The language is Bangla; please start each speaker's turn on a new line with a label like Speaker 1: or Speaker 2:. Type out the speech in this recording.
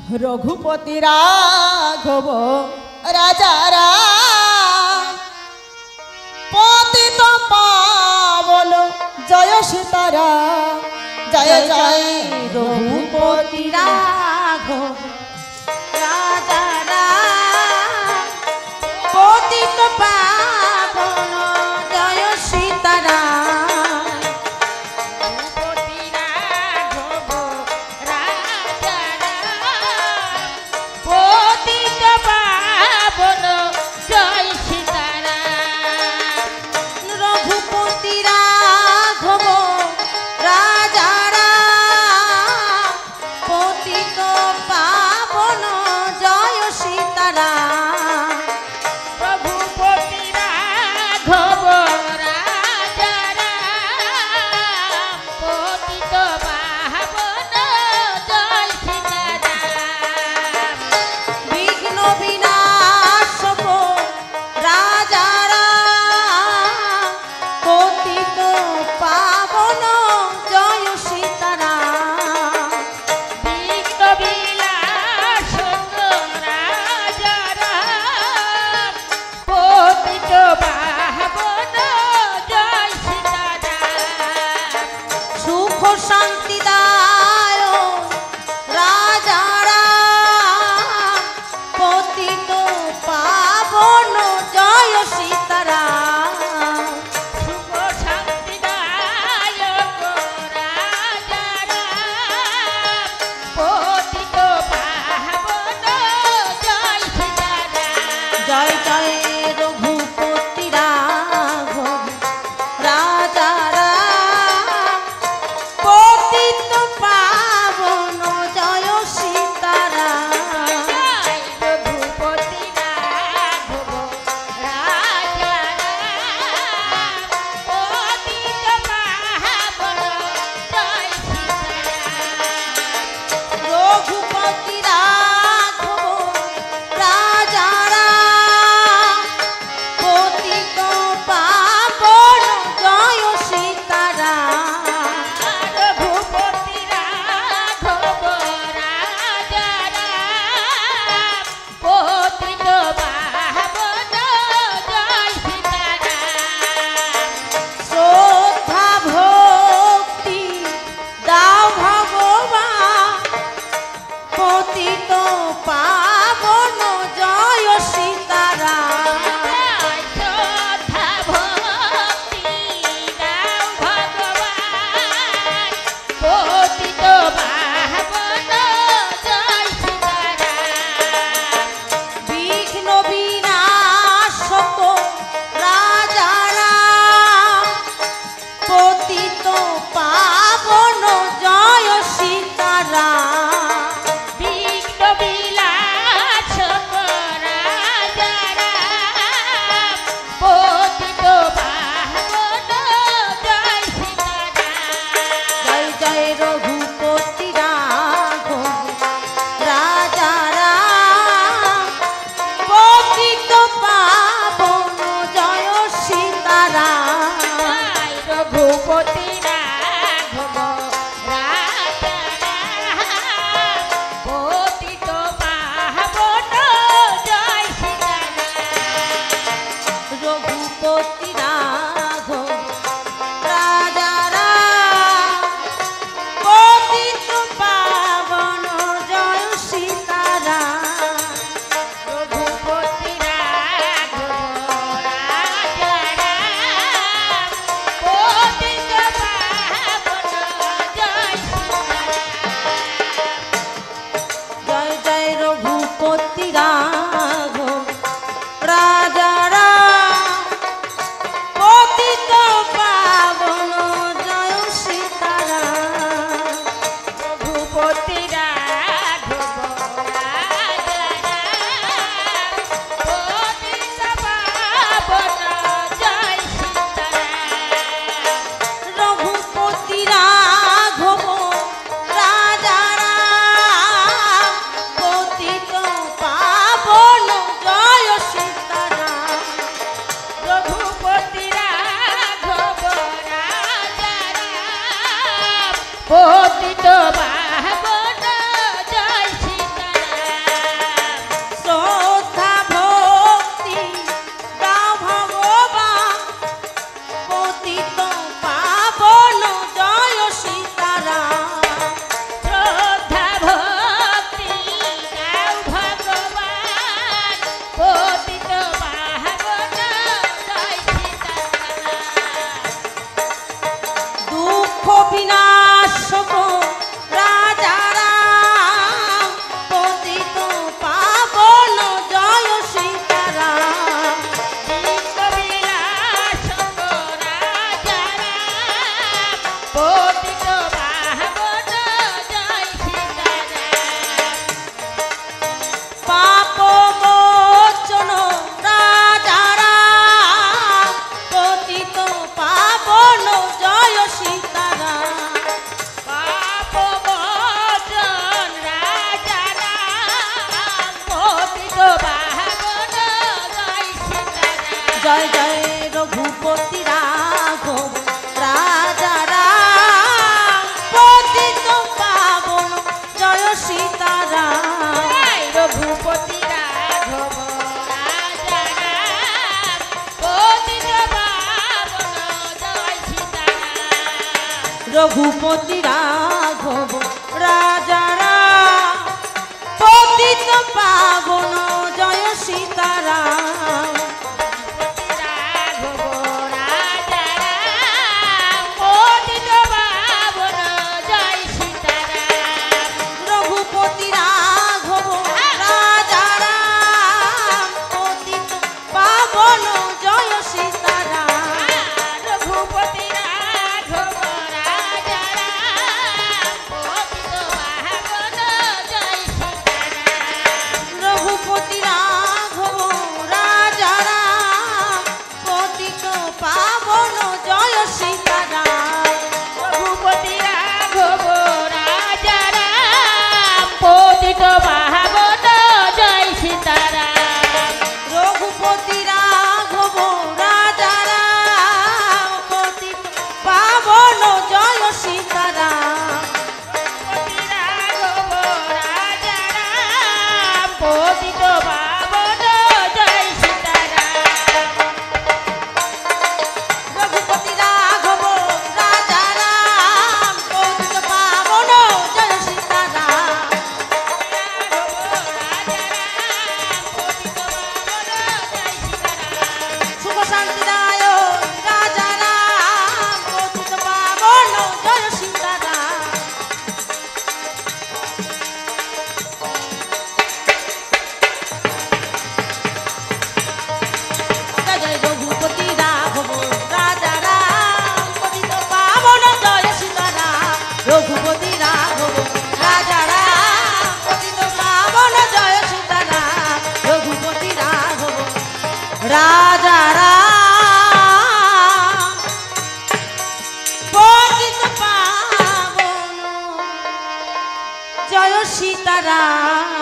Speaker 1: রঘুপতি রাঘব রাজারা পতিত পাবন জয় সীতারা জয় জয় রঘুপতি রাঘব রাজারা পতিত পাবন জয় সীতারা পতিত রঘুপতি রাঘব রাজা রাম পতিত পাবন জয় সীতারাম রঘুপতি রাঘব রাজা রাম পতিত পাবন জয় সীতারাম রঘুপতি রাঘব রাজা রাম পতিত পাবন জয় সীতারাম রঘুপতি রাঘব রাজা রাম পতিত পাবন জয় সীতারাম রঘুপতি রাঘব রাজা রাম পতিত পাবন জয় সীতারাম রঘুপতি রাঘব রাজা রাম পতিত পাবন জয় সীতারাম রঘুপতি রাঘব রাজা রাম পতিত পাবন জয় সীতারাম রঘুপতি রাঘব রাজা রাম পতিত পাবন জয় সীতারাম রঘুপতি রাঘব রাজা রাম পতিত পাবন জয় সীতারাম সুখ শান্তি দায় রাজা রাম পতিত পাবন জয় সীতারাম জয় জয় রঘুপতি রাঘব রাজা রাম পতিত পাবন জয় সীতারাম রঘুপতি রাঘব রাজা রাম পতিত পাবন জয় সীতারাম রঘুপতি রাঘব রাজা রাম পতিত পাবন জয় সীতারাম